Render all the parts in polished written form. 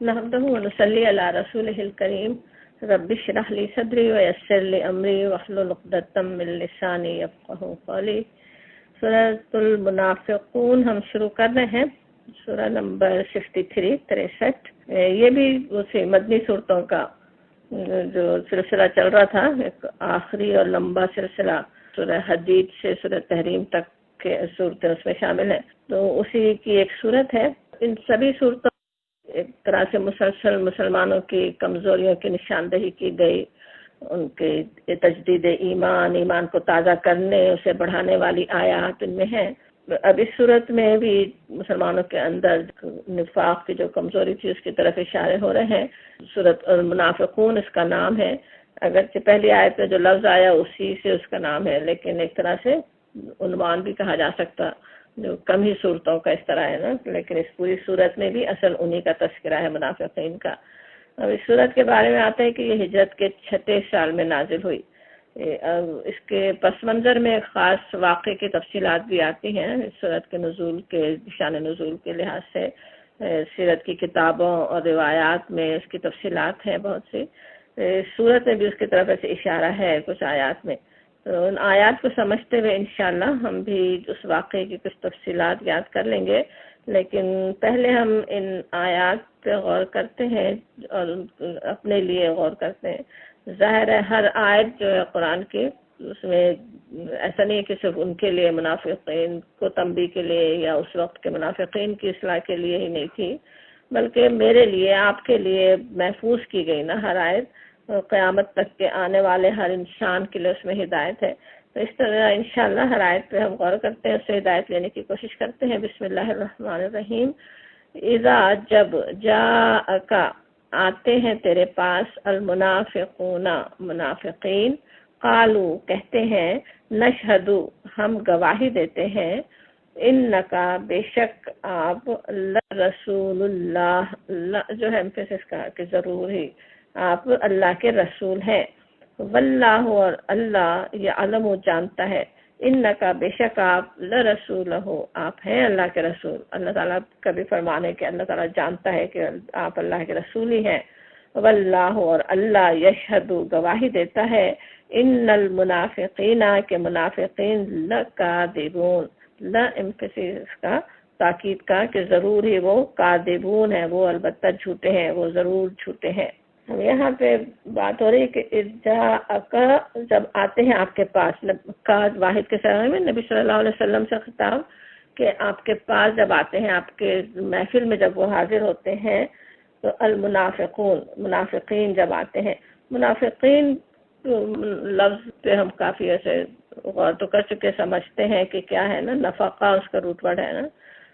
نحمده ونصلي على رسوله الكريم رب اشرح لي صدري ويسر لي امری واحلل عقدۃ من لسانی یفقهوا قولی۔ سورۃ المنافقون ہم شروع کر رہے ہیں، سورہ نمبر 63 یہ بھی اسی مدنی صورتوں کا جو سلسلہ چل رہا تھا، ایک آخری اور لمبا سلسلہ سورہ حدید سے سورہ تحریم تک کے صورتیں اس میں شامل ہیں، تو اسی کی ایک صورت ہے۔ ان سبھی صورتوں ایک طرح سے مسلسل مسلمانوں کی کمزوریوں کی نشاندہی کی گئی، ان کے تجدید ایمان کو تازہ کرنے، اسے بڑھانے والی آیات ان میں ہیں۔ اب اس صورت میں بھی مسلمانوں کے اندر نفاق کی جو کمزوری تھی اس کی طرف اشارے ہو رہے ہیں۔ سورۃ المنافقون اس کا نام ہے، اگرچہ پہلی آیت میں جو لفظ آیا اسی سے اس کا نام ہے، لیکن ایک طرح سے عنوان بھی کہا جا سکتا، جو کم ہی صورتوں کا اس طرح ہے نا، لیکن اس پوری صورت میں بھی اصل انہی کا تذکرہ ہے، منافقین کا۔ اب اس صورت کے بارے میں آتا ہے کہ یہ ہجرت کے 6 سال میں نازل ہوئی۔ اب اس کے پس منظر میں خاص واقعے کی تفصیلات بھی آتی ہیں، اس صورت کے نزول کے شان نزول کے لحاظ سے سیرت کی کتابوں اور روایات میں اس کی تفصیلات ہیں بہت سی۔ صورت میں بھی اس کی طرف ایسے اشارہ ہے کچھ آیات میں، تو ان آیات کو سمجھتے ہوئے انشاءاللہ ہم بھی اس واقعے کی کچھ تفصیلات یاد کر لیں گے، لیکن پہلے ہم ان آیات پہ غور کرتے ہیں اور اپنے لیے غور کرتے ہیں۔ ظاہر ہے ہر آیت جو ہے قرآن کی، اس میں ایسا نہیں ہے کہ صرف ان کے لیے، منافقین کو تنبیہ کے لیے یا اس وقت کے منافقین کی اصلاح کے لیے ہی نہیں تھی، بلکہ میرے لیے، آپ کے لیے محفوظ کی گئی نا ہر آیت، قیامت تک کے آنے والے ہر انسان کے لیے اس میں ہدایت ہے۔ تو اس طرح انشاءاللہ ہر آیت پہ ہم غور کرتے ہیں، اس سے ہدایت لینے کی کوشش کرتے ہیں۔ بسم اللہ الرحمن الرحیم۔ اذا جب جاءک آتے ہیں تیرے پاس، المنافقون منافقین، قالو کہتے ہیں، نشہد ہم گواہی دیتے ہیں، انکا بے شک آپ، رسول اللہ جو ہے ایمفیسس کا کہ ضرور ہی آپ اللہ کے رسول ہیں، واللہ اور اللہ یعلم جانتا ہے، انکا بے شک آپ، لرسولہ آپ ہیں اللہ کے رسول۔ اللہ تعالیٰ کا بھی فرمان ہے کہ اللہ تعالیٰ جانتا ہے کہ آپ اللہ کے رسول ہی ہیں۔ واللہ اور اللہ، یشہد گواہی دیتا ہے، ان المنافقین کہ منافقین، لکاذبون، لا ایمفیسس کا تاکید کا کہ ضرور ہی وہ کاذبون ہیں، وہ البتہ جھوٹے ہیں، وہ ضرور جھوٹے ہیں۔ یہاں پہ بات ہو رہی ہے کہ جاءک جب آتے ہیں آپ کے پاس، کا واحد کے سرے میں نبی صلی اللہ علیہ وسلم سے خطاب کہ آپ کے پاس جب آتے ہیں، آپ کے محفل میں جب وہ حاضر ہوتے ہیں، تو المنافقون منافقین جب آتے ہیں، منافقین لفظ پہ ہم کافی ایسے غور تو کر چکے، سمجھتے ہیں کہ کیا ہے نا، نفقہ اس کا روٹ ورڈ ہے نا،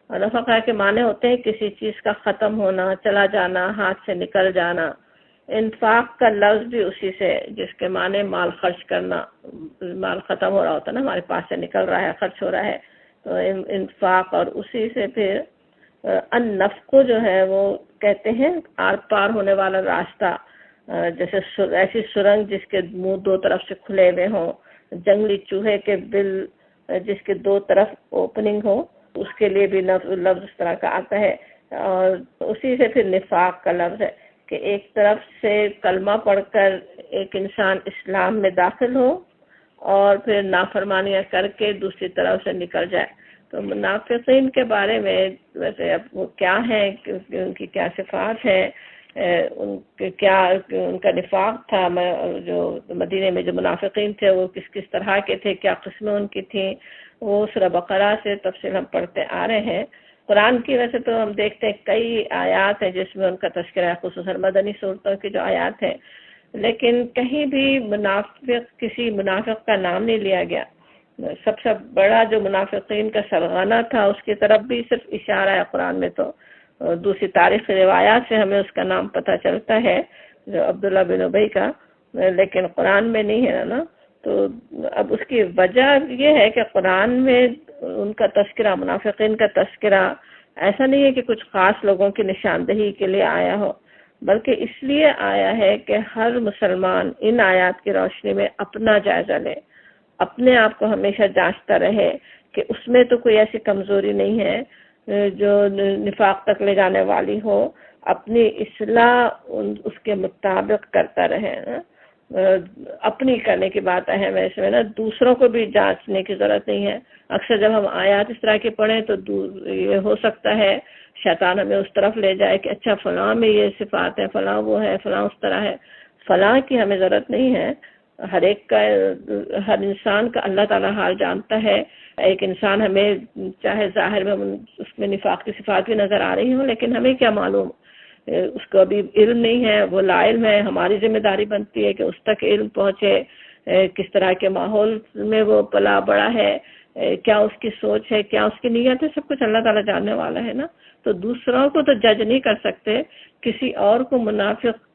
اور نفقہ کے معنی ہوتے ہیں کسی چیز کا ختم ہونا، چلا جانا، ہاتھ سے نکل جانا۔ انفاق کا لفظ بھی اسی سے، جس کے معنی مال خرچ کرنا، مال ختم ہو رہا ہوتا ہے نا، ہمارے پاس سے نکل رہا ہے، خرچ ہو رہا ہے، تو انفاق، اور اسی سے پھر النفق جو ہے وہ کہتے ہیں آر پار ہونے والا راستہ، جیسے ایسی سرنگ جس کے منہ دو طرف سے کھلے ہوئے ہوں، جنگلی چوہے کے بل جس کے دو طرف اوپننگ ہو، اس کے لیے بھی لفظ اس طرح کا آتا ہے۔ اور اسی سے پھر نفاق کا لفظ ہے کہ ایک طرف سے کلمہ پڑھ کر ایک انسان اسلام میں داخل ہو اور پھر نافرمانیاں کر کے دوسری طرف سے نکل جائے۔ تو منافقین کے بارے میں ویسے اب وہ کیا ہیں، ان کی کیا صفات ہیں، ان کا نفاق تھا، جو مدینے میں جو منافقین تھے وہ کس کس طرح کے تھے، کیا قسمیں ان کی تھیں، وہ سورہ بقرہ سے تفصیل ہم پڑھتے آ رہے ہیں۔ قرآن کی ویسے تو ہم دیکھتے ہیں کئی آیات ہیں جس میں ان کا تذکرہ ہے، خصوصاً مدنی صورتوں کی جو آیات ہیں، لیکن کہیں بھی کسی منافق کا نام نہیں لیا گیا۔ سب سے بڑا جو منافقین کا سرغنہ تھا اس کی طرف بھی صرف اشارہ ہے قرآن میں، تو دوسری تاریخ روایات سے ہمیں اس کا نام پتہ چلتا ہے، جو عبداللہ بن ابی کا، لیکن قرآن میں نہیں ہے نا۔ تو اب اس کی وجہ یہ ہے کہ قرآن میں ان کا تذکرہ، منافقین کا تذکرہ ایسا نہیں ہے کہ کچھ خاص لوگوں کی نشاندہی کے لیے آیا ہو، بلکہ اس لیے آیا ہے کہ ہر مسلمان ان آیات کی روشنی میں اپنا جائزہ لے، اپنے آپ کو ہمیشہ جانچتا رہے کہ اس میں تو کوئی ایسی کمزوری نہیں ہے جو نفاق تک لے جانے والی ہو، اپنی اصلاح اس کے مطابق کرتا رہے نا. اپنی کرنے کی بات اہم ہے اس میں نا, دوسروں کو بھی جانچنے کی ضرورت نہیں ہے. اکثر جب ہم آیات اس طرح کی پڑھیں تو یہ ہو سکتا ہے شیطان ہمیں اس طرف لے جائے کہ اچھا فلاں میں یہ صفات ہے, فلاں وہ ہے, فلاں اس طرح ہے. فلاں کی ہمیں ضرورت نہیں ہے. ہر ایک کا, ہر انسان کا اللہ تعالیٰ حال جانتا ہے. ایک انسان ہمیں چاہے ظاہر میں اس میں نفاق کی صفات بھی نظر آ رہی ہوں, لیکن ہمیں کیا معلوم, اس کو ابھی علم نہیں ہے, وہ لا علم ہے. ہماری ذمہ داری بنتی ہے کہ اس تک علم پہنچے, کس طرح کے ماحول میں وہ پلا بڑا ہے, کیا اس کی سوچ ہے, کیا اس کی نیت ہے, سب کچھ اللہ تعالیٰ جاننے والا ہے نا. تو دوسروں کو تو جج نہیں کر سکتے, کسی اور کو منافق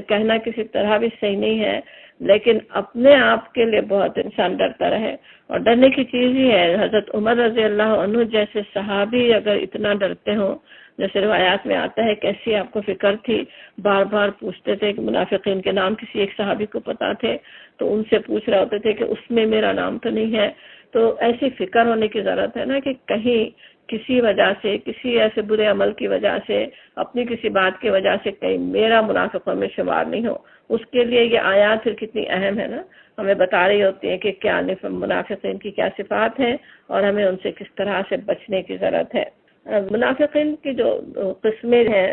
کہنا کسی طرح بھی صحیح نہیں ہے, لیکن اپنے آپ کے لیے بہت انسان ڈرتا رہے. اور ڈرنے کی چیز ہی ہے, حضرت عمر رضی اللہ عنہ جیسے صحابی اگر اتنا ڈرتے ہوں, جیسے روایات میں آتا ہے کیسی آپ کو فکر تھی, بار بار پوچھتے تھے کہ منافقین کے نام کسی ایک صحابی کو پتا تھے تو ان سے پوچھ رہے ہوتے تھے کہ اس میں میرا نام تو نہیں ہے. تو ایسی فکر ہونے کی ضرورت ہے نا کہ کہیں کسی وجہ سے, کسی ایسے برے عمل کی وجہ سے, اپنی کسی بات کی وجہ سے کہیں میرا منافقوں میں شمار نہیں ہو. اس کے لیے یہ آیات پھر کتنی اہم ہے نا, ہمیں بتا رہی ہوتی ہیں کہ کیا منافقین کی کیا صفات ہیں اور ہمیں ان سے کس طرح سے بچنے کی ضرورت ہے. منافقین کی جو قسمیں ہیں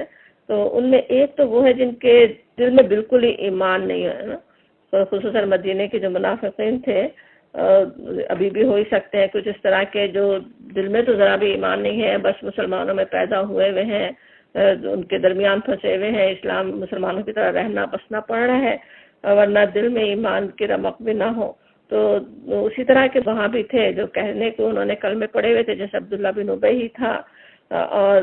تو ان میں ایک تو وہ ہے جن کے دل میں بالکل ہی ایمان نہیں ہے نا, خصوصاً مدینے کے جو منافقین تھے, ابھی بھی ہو ہی سکتے ہیں کچھ اس طرح کے جو دل میں تو ذرا بھی ایمان نہیں ہے, بس مسلمانوں میں پیدا ہوئے ہوئے ہیں, ان کے درمیان پھنسے ہوئے ہیں, اسلام مسلمانوں کی طرح رہنا بسنا پڑ رہا ہے, ورنہ دل میں ایمان کی رمق بھی نہ ہو. تو اسی طرح کے وہاں بھی تھے جو کہنے کو انہوں نے کلمے پڑے ہوئے تھے, جیسے عبداللہ بن ابی ہی تھا, اور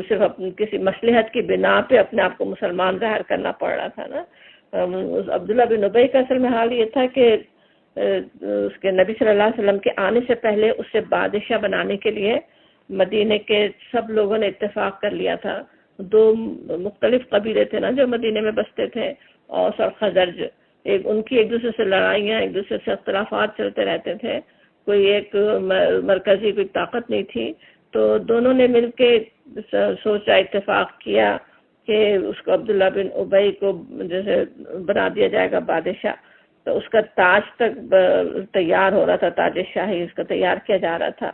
صرف کسی مصلحت کی بنا پہ اپنے آپ کو مسلمان ظاہر کرنا پڑ رہا تھا نا. عبداللہ بن ابی کا اصل میں حال یہ تھا کہ اس کے نبی صلی اللہ علیہ وسلم کے آنے سے پہلے اسے بادشاہ بنانے کے لیے مدینے کے سب لوگوں نے اتفاق کر لیا تھا. دو مختلف قبیلے تھے نا جو مدینے میں بستے تھے, اوس اور خزرج, ان کی ایک دوسرے سے لڑائیاں, ایک دوسرے سے اختلافات چلتے رہتے تھے, کوئی ایک مرکزی کوئی طاقت نہیں تھی. تو دونوں نے مل کے سوچا, اتفاق کیا کہ اس کو عبداللہ بن ابی کو جیسے بنا دیا جائے گا بادشاہ. تو اس کا تاج تک تیار ہو رہا تھا, تاج شاہی اس کا تیار کیا جا رہا تھا.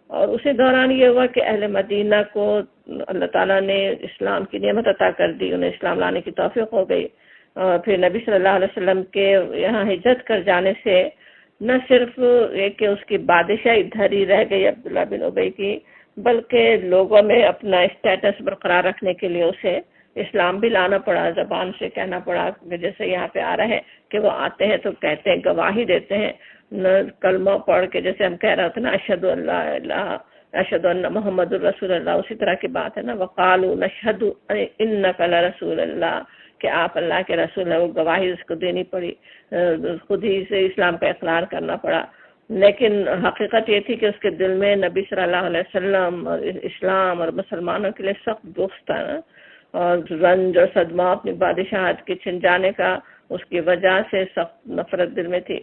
اور اسی دوران یہ ہوا کہ اہل مدینہ کو اللہ تعالیٰ نے اسلام کی نعمت عطا کر دی, انہیں اسلام لانے کی توفیق ہو گئی. اور پھر نبی صلی اللہ علیہ وسلم کے یہاں ہجرت کر جانے سے نہ صرف ایک کہ اس کی بادشاہی ادھر ہی رہ گئی عبداللہ بن ابی کی, بلکہ لوگوں میں اپنا اسٹیٹس برقرار رکھنے کے لیے اسے اسلام بھی لانا پڑا, زبان سے کہنا پڑا. جیسے یہاں پہ آ رہا ہے کہ وہ آتے ہیں تو کہتے ہیں, گواہی دیتے ہیں کلمہ پڑھ کے, جیسے ہم کہہ رہے ہوتے ہیں نا اشہد ان لا الہ اشہد ان محمد الرسول اللہ, اسی طرح کی بات ہے نا. وقالوا نشہد انک لرسول اللہ, کہ آپ اللہ کے رسول ہیں. وہ گواہی اس کو دینی پڑی, خود ہی سے اسلام کا اقرار کرنا پڑا. لیکن حقیقت یہ تھی کہ اس کے دل میں نبی صلی اللہ علیہ وسلم اور اسلام اور مسلمانوں کے لیے سخت دوست تھا نا, اور رنج اور صدمہ اپنی بادشاہت کے چھن جانے کا اس کی وجہ سے سخت نفرت دل میں تھی.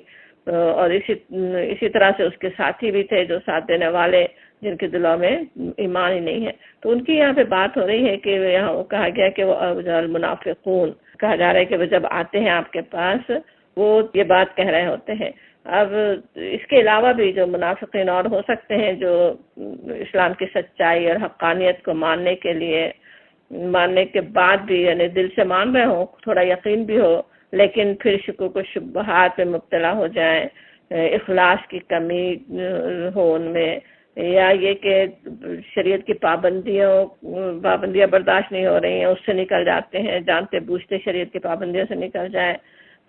اور اسی طرح سے اس کے ساتھی بھی تھے جو ساتھ دینے والے, جن کے دلوں میں ایمان ہی نہیں ہے. تو ان کی یہاں پہ بات ہو رہی ہے کہ یہاں وہ کہا گیا کہ وہ المنافقون, کہا جا رہا ہے کہ وہ جب آتے ہیں آپ کے پاس وہ یہ بات کہہ رہے ہوتے ہیں. اب اس کے علاوہ بھی جو منافقین اور ہو سکتے ہیں جو اسلام کی سچائی اور حقانیت کو ماننے کے بعد بھی یعنی دل سے مان رہے ہوں, تھوڑا یقین بھی ہو, لیکن پھر شکوک و شبہات میں مبتلا ہو جائیں, اخلاص کی کمی ہو ان میں, یا یہ کہ شریعت کی پابندیاں برداشت نہیں ہو رہی ہیں, اس سے نکل جاتے ہیں, جانتے بوجھتے شریعت کی پابندیوں سے نکل جائیں.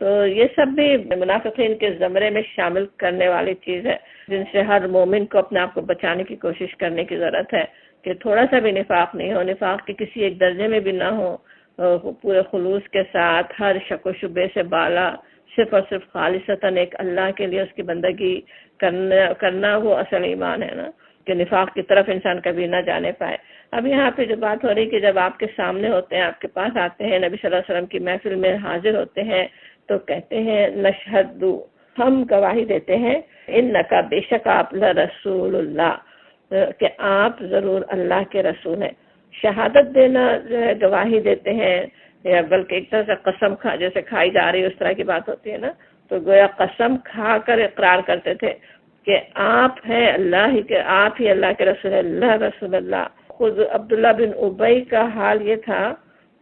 تو یہ سب بھی منافقین کے زمرے میں شامل کرنے والی چیز ہے, جن سے ہر مومن کو اپنے آپ کو بچانے کی کوشش کرنے کی ضرورت ہے کہ تھوڑا سا بھی نفاق نہیں ہو, نفاق کے کسی ایک درجے میں بھی نہ ہو, پورے خلوص کے ساتھ ہر شک و شبے سے بالا صرف اور صرف خالصتاً ایک اللہ کے لیے اس کی بندگی کرنا وہ اصل ایمان ہے نا, کہ نفاق کی طرف انسان کبھی نہ جانے پائے. اب یہاں پہ جو بات ہو رہی کہ جب آپ کے سامنے ہوتے ہیں, آپ کے پاس آتے ہیں, نبی صلی اللہ علیہ وسلم کی محفل میں حاضر ہوتے ہیں, تو کہتے ہیں نشہد, ہم گواہی دیتے ہیں, انکا بے شک آپ لرسول اللہ, کہ آپ ضرور اللہ کے رسول ہیں. شہادت دینا جو ہے گواہی دیتے ہیں، یا بلکہ ایک طرح سے قسم جیسے کھائی جا رہی ہے اس طرح کی بات ہوتی ہے نا، تو گویا قسم کھا کر اقرار کرتے تھے کہ آپ ہیں اللہ ہی کے، آپ ہی اللہ کے رسول، اللہ رسول اللہ۔ خود عبداللہ بن ابی کا حال یہ تھا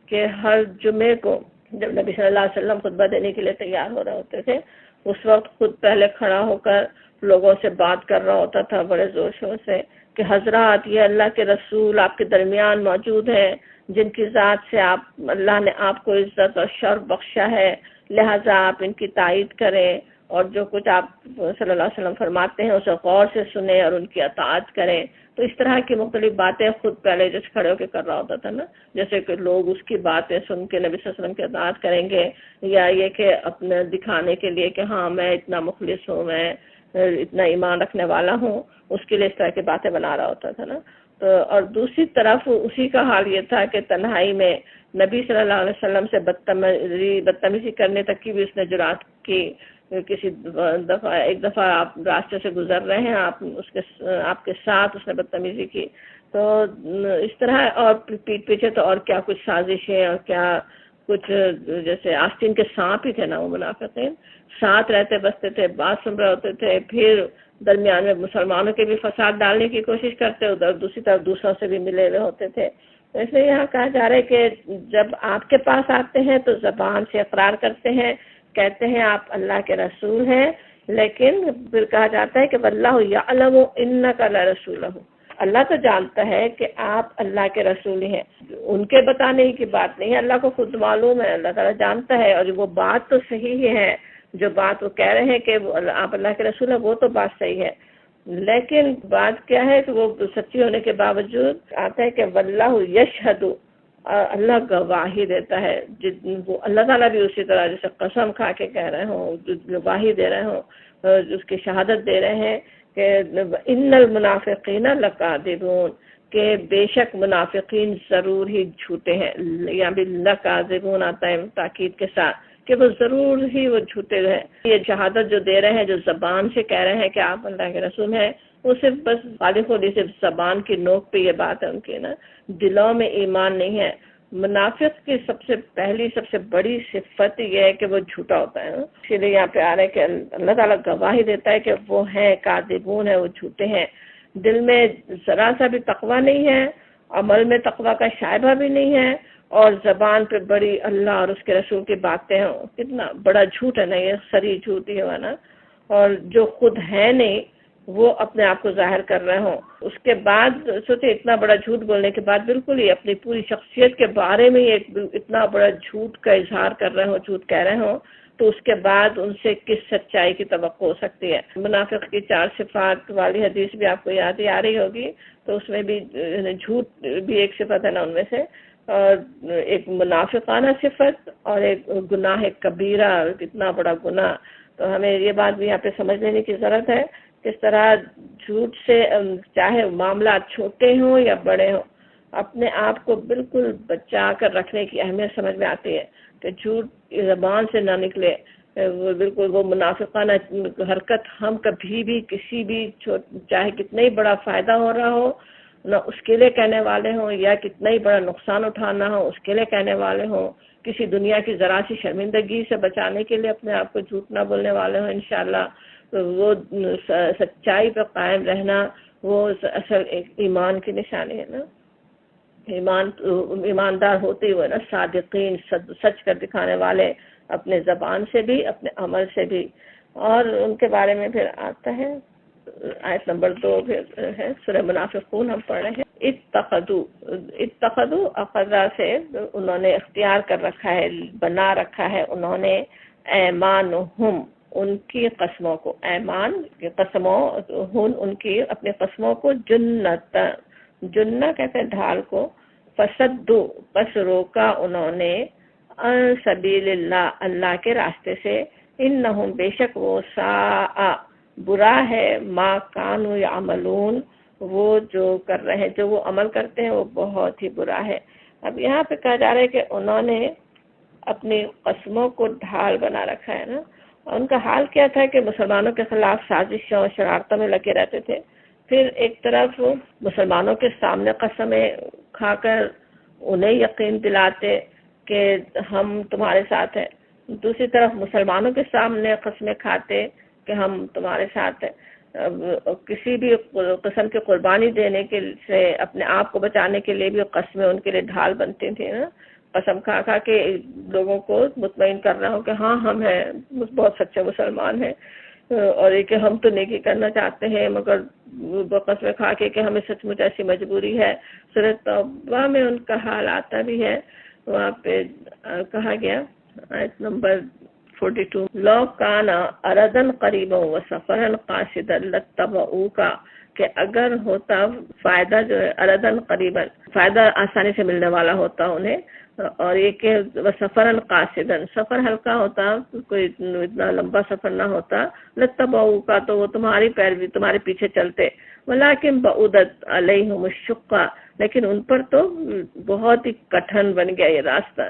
کہ ہر جمعے کو جب نبی صلی اللہ علیہ وسلم خطبہ دینے کے لیے تیار ہو رہے ہوتے تھے، اس وقت خود پہلے کھڑا ہو کر لوگوں سے بات کر رہا ہوتا تھا بڑے زور شور سے کہ حضرات یہ اللہ کے رسول آپ کے درمیان موجود ہیں، جن کی ذات سے اللہ نے آپ کو عزت اور شرف بخشا ہے، لہذا آپ ان کی تائید کریں، اور جو کچھ آپ صلی اللہ علیہ وسلم فرماتے ہیں اسے غور سے سنیں اور ان کی اطاعت کریں۔ تو اس طرح کی مختلف باتیں خود پہلے جیسے کھڑے ہو کے کر رہا ہوتا تھا نا، جیسے کہ لوگ اس کی باتیں سن کے نبی صلی اللہ علیہ وسلم کی اطاعت کریں گے، یا یہ کہ اپنے دکھانے کے لیے کہ ہاں میں اتنا مخلص ہوں، میں اتنا ایمان رکھنے والا ہوں، اس کے لیے اس طرح کی باتیں بنا رہا ہوتا تھا نا۔ تو اور دوسری طرف اسی کا حال یہ تھا کہ تنہائی میں نبی صلی اللہ علیہ وسلم سے بدتمیزی کرنے تک کی بھی اس نے جرات کی۔ کسی دفعہ ایک دفعہ آپ راستے سے گزر رہے ہیں، آپ کے ساتھ اس نے بدتمیزی کی، تو اس طرح، اور پیٹ پیچھے تو اور کیا کچھ سازشیں اور کیا کچھ، جیسے آستین کے سانپ ہی تھے نا وہ منافقین، ساتھ رہتے بستے تھے، بات سن رہے ہوتے تھے، پھر درمیان میں مسلمانوں کے بھی فساد ڈالنے کی کوشش کرتے، ادھر دوسری طرف دوسروں سے بھی ملے ہوئے ہوتے تھے۔ اس لیے یہاں کہا جا رہا ہے کہ جب آپ کے پاس آتے ہیں تو زبان سے اقرار کرتے ہیں، کہتے ہیں آپ اللہ کے رسول ہیں، لیکن پھر کہا جاتا ہے کہ واللہ یعلم انک لرسولہ، اللہ تو جانتا ہے کہ آپ اللہ کے رسول ہیں، ان کے بتانے کی بات نہیں ہے، اللہ کو خود معلوم ہے، اللہ تعالیٰ جانتا ہے، اور وہ بات تو صحیح ہی ہے، جو بات وہ کہہ رہے ہیں کہ آپ اللہ کے رسول ہیں، وہ تو بات صحیح ہے، لیکن بات کیا ہے کہ وہ سچی ہونے کے باوجود آتا ہے کہ واللہ یشہد، اللہ گواہی دیتا ہے، وہ اللہ تعالیٰ بھی اسی طرح جیسے قسم کھا کے کہہ رہے ہوں، گواہی دے رہے ہوں، اس کی شہادت دے رہے ہیں کہ ان المنافقین لکاذبون، کہ بے شک منافقین ضرور ہی جھوٹے ہیں، یا بھی لکاذبون آتا ہے تاکید کے ساتھ کہ وہ ضرور ہی وہ جھوٹے ہیں۔ یہ شہادت جو دے رہے ہیں، جو زبان سے کہہ رہے ہیں کہ آپ اللہ کے رسول ہیں، وہ صرف بس خالی خود صرف زبان کی نوک پہ یہ بات ہے ان کی نا، دلوں میں ایمان نہیں ہے۔ منافق کی سب سے بڑی صفت یہ ہے کہ وہ جھوٹا ہوتا ہے، اسی لیے یہاں پہ آ رہا ہے کہ اللہ تعالیٰ گواہی دیتا ہے کہ وہ ہیں کاذبون ہیں، وہ جھوٹے ہیں، دل میں ذرا سا بھی تقویٰ نہیں ہے، عمل میں تقویٰ کا شائبہ بھی نہیں ہے، اور زبان پہ بڑی اللہ اور اس کے رسول کی باتیں ہوں، کتنا بڑا جھوٹ ہے نا، یہ سری جھوٹ ہی ہوا نا، اور جو خود ہے نہیں وہ اپنے آپ کو ظاہر کر رہے ہوں، اس کے بعد سوچے اتنا بڑا جھوٹ بولنے کے بعد بالکل ہی اپنی پوری شخصیت کے بارے میں اتنا بڑا جھوٹ کا اظہار کر رہے ہوں، جھوٹ کہہ رہے ہوں، تو اس کے بعد ان سے کس سچائی کی توقع ہو سکتی ہے۔ منافق کی 4 صفات والی حدیث بھی آپ کو یاد ہی آ رہی ہوگی، تو اس میں بھی جھوٹ بھی ایک صفت ہے نا ان میں سے، اور ایک منافقانہ صفت اور ایک گناہ کبیرہ، کتنا بڑا گناہ۔ تو ہمیں یہ بات بھی یہاں پہ سمجھ لینے کی ضرورت ہے، کس طرح جھوٹ سے چاہے معاملات چھوٹے ہوں یا بڑے ہوں، اپنے آپ کو بالکل بچا کر رکھنے کی اہمیت سمجھ میں آتی ہے کہ جھوٹ زبان سے نہ نکلے، وہ بالکل وہ منافقانہ حرکت ہم کبھی بھی کسی بھی چاہے کتنا ہی بڑا فائدہ ہو رہا ہو نہ اس کے لیے کہنے والے ہوں، یا کتنا ہی بڑا نقصان اٹھانا ہو اس کے لیے کہنے والے ہوں، کسی دنیا کی ذرا سی شرمندگی سے بچانے کے لیے اپنے آپ کو جھوٹ نہ بولنے والے ہوں انشاءاللہ، تو وہ سچائی پہ قائم رہنا وہ اصل ایک ایمان کی نشانی ہے نا۔ ایماندار ہوتے ہوئے نا، صادقین، سچ کر دکھانے والے، اپنے زبان سے بھی اپنے عمل سے بھی۔ اور ان کے بارے میں پھر آتا ہے آیت نمبر 2 پھر ہے سورہ منافقون ہم پڑھ رہے ہیں۔ اتخذوا اخذا سے انہوں نے اختیار کر رکھا ہے، بنا رکھا ہے انہوں نے، ایمانہم ان کی قسموں کو، ایمان کی قسموں، ان کی اپنی قسموں کو، جنہ کہتے ہیں ڈھال کو، فصدو بس روکا انہوں نے، عن سبیل اللہ اللہ کے راستے سے، انہم بے شک وہ، ساء برا ہے، ما کانوا یعملون وہ جو کر رہے ہیں، جو وہ عمل کرتے ہیں وہ بہت ہی برا ہے۔ اب یہاں پہ کہا جا رہا ہے کہ انہوں نے اپنی قسموں کو ڈھال بنا رکھا ہے نا، ان کا حال کیا تھا کہ مسلمانوں کے خلاف سازشوں شرارتوں میں لگے رہتے تھے، پھر ایک طرف مسلمانوں کے سامنے قسمیں کھا کر انہیں یقین دلاتے کہ ہم تمہارے ساتھ ہیں، دوسری طرف مسلمانوں کے سامنے قسمیں کھاتے کہ ہم تمہارے ساتھ ہیں. کسی بھی قسم کی قربانی دینے کے سے اپنے آپ کو بچانے کے لیے بھی قسمیں ان کے لیے ڈھال بنتی تھیں نا. قسم کھا کھا کے لوگوں کو مطمئن کر رہا ہوں کہ ہاں ہم ہیں بہت سچے مسلمان ہیں، اور یہ کہ ہم تو نیکی کرنا چاہتے ہیں مگر قسمیں کھا کے کہ ہمیں سچ مچ ایسی مجبوری ہے. سورۃ توبہ میں ان کا حال آتا بھی ہے، وہاں پہ کہا گیا آیت نمبر 42 لو کان اردا قریبا وسفرا قاصدا لاتبعوک، کہ اگر ہوتا فائدہ جو ہے اردا قریبا، فائدہ آسانی سے ملنے والا ہوتا انہیں، اور یہ کہ سفر قاصدا، سفر ہلکا ہوتا، کوئی اتنا لمبا سفر نہ ہوتا، لاتبعوک تو وہ تمہاری پیروی تمہارے پیچھے چلتے، ولکن بعدت علیہم الشقہ، لیکن ان پر تو بہت ہی کٹھن بن گیا یہ راستہ،